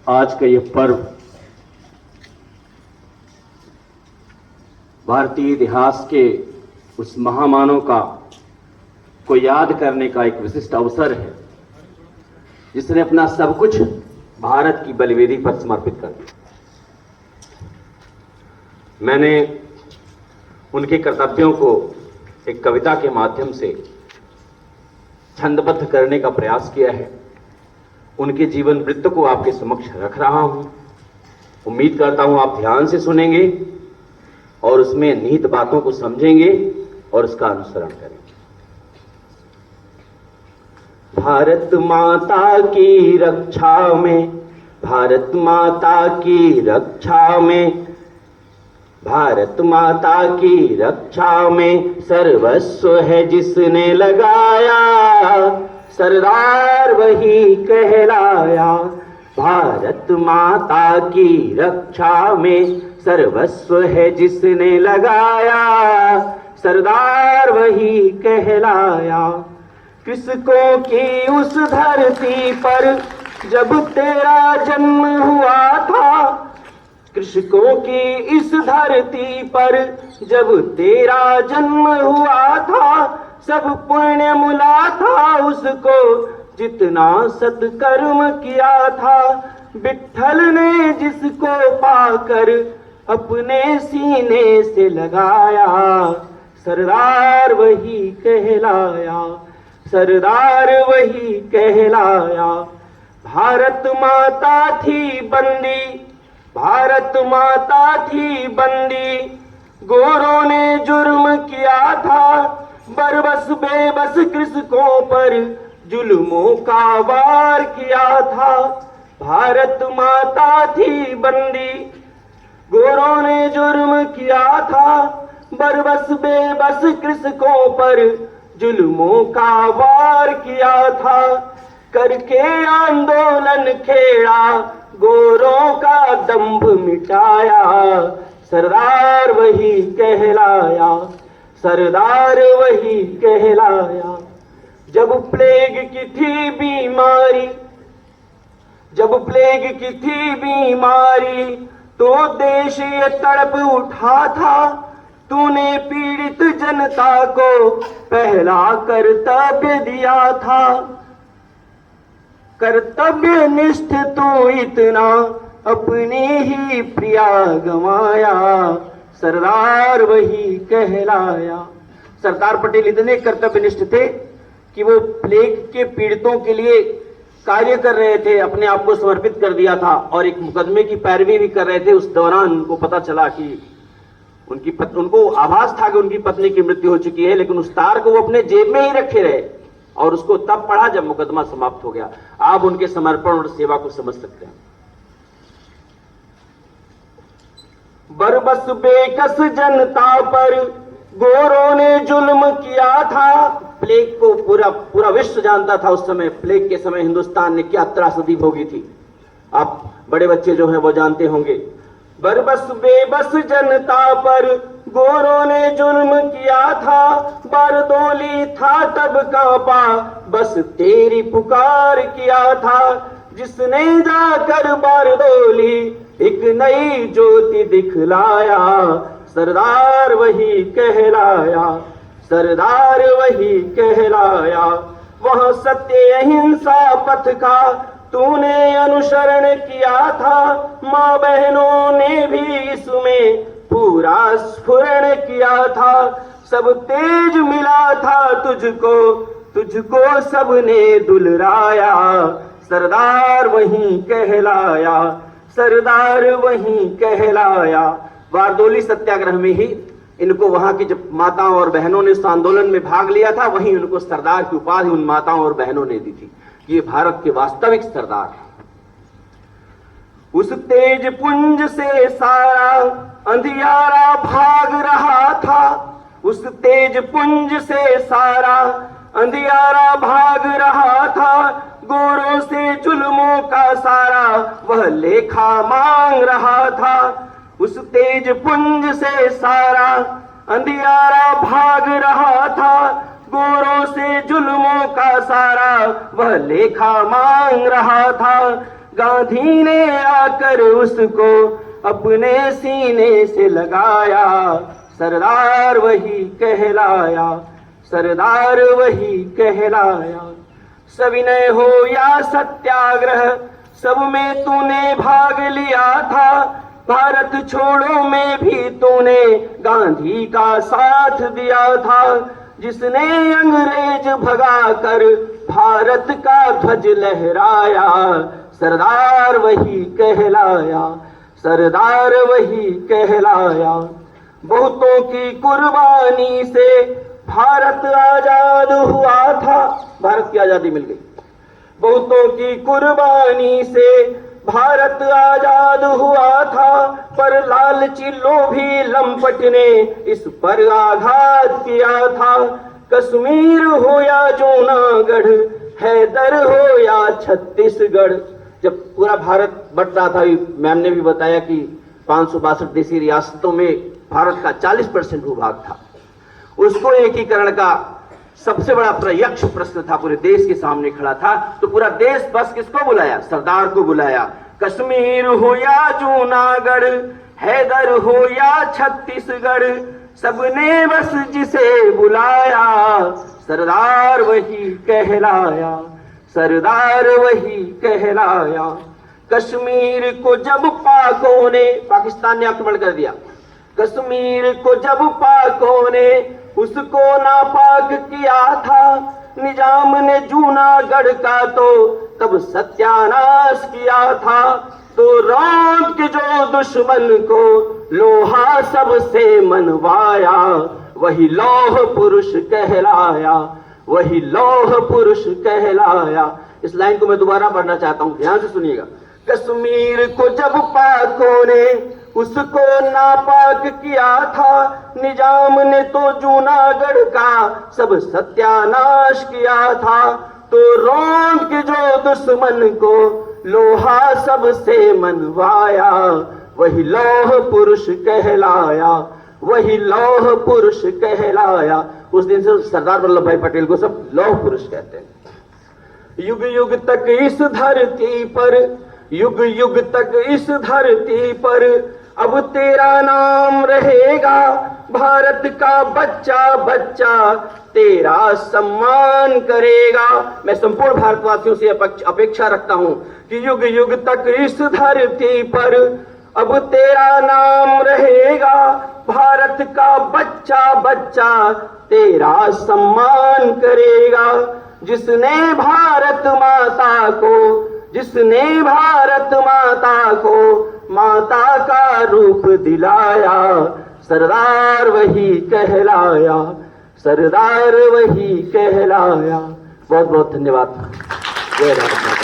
आज का यह पर्व भारतीय इतिहास के उस महामानव को याद करने का एक विशिष्ट अवसर है, जिसने अपना सब कुछ भारत की बलिवेदी पर समर्पित कर दिया। मैंने उनके कर्तव्यों को एक कविता के माध्यम से छंदबद्ध करने का प्रयास किया है। उनके जीवन वृत्त को आपके समक्ष रख रहा हूं। उम्मीद करता हूं आप ध्यान से सुनेंगे और उसमें निहित बातों को समझेंगे और उसका अनुसरण करेंगे। भारत माता की रक्षा में, भारत माता की रक्षा में, भारत माता की रक्षा में सर्वस्व है जिसने लगाया, सरदार वही कहलाया। भारत माता की रक्षा में सर्वस्व है जिसने लगाया, सरदार वही कहलाया। किसको की उस धरती पर जब तेरा जन्म हुआ था, कृषकों की इस धरती पर जब तेरा जन्म हुआ था, सब पुण्य मिला था उसको जितना सत्कर्म किया था। विट्ठल ने जिसको पाकर अपने सीने से लगाया, सरदार वही कहलाया, सरदार वही कहलाया। भारत माता थी बंदी, भारत माता थी बंदी, गोरों ने जुर्म किया था, बरबस बेबस कृषकों पर जुल्मों का वार किया था। भारत माता थी बंदी, गोरों ने जुर्म किया था, बरबस बेबस कृषकों पर जुल्मों का वार किया था। करके आंदोलन खेड़ा, गोरों का दंभ मिटाया, सरदार वही कहलाया, सरदार वही कहलाया। जब प्लेग की थी बीमारी, जब प्लेग की थी बीमारी, तो देश ये तड़प उठा था। तूने पीड़ित जनता को पहला कर्तव्य दिया था। कर्तव्य निष्ठ तो इतना अपनी ही प्रिया गंवाया, सरदार वही कहलाया। सरदार पटेल इतने कर्तव्यनिष्ठ थे कि वो प्लेग के पीड़ितों के लिए कार्य कर रहे थे, अपने आप को समर्पित कर दिया था और एक मुकदमे की पैरवी भी कर रहे थे। उस दौरान उनको पता चला कि उनको आभास था कि उनकी पत्नी की मृत्यु हो चुकी है, लेकिन उस तार को वो अपने जेब में ही रखे रहे और उसको तब पढ़ा जब मुकदमा समाप्त हो गया। आप उनके समर्पण और सेवा को समझ सकते हैं। बरबस बेकस जनता पर गोरों ने जुल्म किया था। प्लेग को पूरा विश्व जानता था उस समय। प्लेग के समय हिंदुस्तान ने क्या त्रासदी भोगी थी, आप बड़े बच्चे जो हैं वो जानते होंगे। बरबस बेबस जनता पर गोरों ने जुल्म किया था, बारदोली था तब कांपा, बस तेरी पुकार किया था। जिसने जाकर बारदोली एक नई ज्योति दिखलाया, सरदार वही कहलाया, सरदार वही कहलाया। वह सत्य अहिंसा पथ का तूने अनुसरण किया था, माँ बहनों ने भी इसमें पूरा स्फुरण किया था। सब तेज मिला था तुझको, तुझको सबने दुलराया, सरदार वही कहलाया, सरदार वही कहलाया। बारदोली सत्याग्रह में ही इनको वहां की जब माताओं और बहनों ने उस आंदोलन में भाग लिया था, वहीं उनको सरदार की उपाधि उन माताओं और बहनों ने दी थी। ये भारत के वास्तविक सरदार हैं। उस तेज पुंज से सारा अंधियारा भाग रहा था, उस तेज पुंज से सारा अंधियारा भाग रहा था। गोरों से जुल्मों का सारा वह लेखा मांग रहा था। उस तेज पुंज से सारा अंधियारा भाग रहा था, गोरों से जुल्मों का सारा वह लेखा मांग रहा था। गांधी ने आकर उसको अपने सीने से लगाया, सरदार वही कहलाया, सरदार वही कहलाया। सविनय हो या सत्याग्रह सब में तूने भाग लिया था, भारत छोड़ो में भी तूने गांधी का साथ दिया था। जिसने अंग्रेज भगा कर भारत का ध्वज लहराया, सरदार वही कहलाया, सरदार वही कहलाया। बहुतों की कुर्बानी से भारत आजाद हुआ था, भारत की आजादी मिल गई। बहुतों की कुर्बानी से भारत आजाद हुआ था, पर लालची लोभी लंपट ने इस पर आघात किया था। कश्मीर हो या जूनागढ़, हैदर हो या छत्तीसगढ़, जब पूरा भारत बट रहा था, मैम ने भी बताया कि 562 देशी रियासतों में भारत का 40% भूभाग था। उसको एकीकरण का सबसे बड़ा प्रयक्ष प्रश्न था, पूरे देश के सामने खड़ा था। तो पूरा देश बस किसको बुलाया? सरदार को बुलाया। कश्मीर हो या जूनागढ़, हैदर हो या छत्तीसगढ़, सबने बस जिसे बुलाया, सरदार वही कहलाया, सरदार वही कहलाया। कश्मीर को जब पाकों ने, पाकिस्तान ने आक्रमण कर दिया, कश्मीर को जब पाकों ने उसको नापाक किया था, निजाम ने जूनागढ़ का तो तब सत्यानाश किया था। तो रौंद के जो दुश्मन को लोहा सबसे मनवाया, वही लौह पुरुष कहलाया, वही लौह पुरुष कहलाया। इस लाइन को मैं दोबारा पढ़ना चाहता हूं, ध्यान से सुनिएगा। कश्मीर को जब पाकों ने उसको नापाक किया था, निजाम ने तो जूनागढ़ का सब सत्यानाश किया था। तो रौंद के जो दुश्मन को लोहा सबसे मनवाया, वही लौह पुरुष कहलाया, वही लौह पुरुष कहलाया। उस दिन से सरदार वल्लभ भाई पटेल को सब लौह पुरुष कहते हैं। युग युग तक इस धरती पर, युग युग तक इस धरती पर अब तेरा नाम रहेगा। भारत का बच्चा बच्चा तेरा सम्मान करेगा। मैं संपूर्ण भारतवासियों से अपेक्षा रखता हूं कि युग युग तक इस धरती पर अब तेरा नाम रहेगा। भारत का बच्चा बच्चा तेरा सम्मान करेगा। जिसने भारत माता को, जिसने भारत माता को माता का रूप दिलाया, सरदार वही कहलाया, सरदार वही कहलाया। बहुत बहुत धन्यवाद। जय भारत।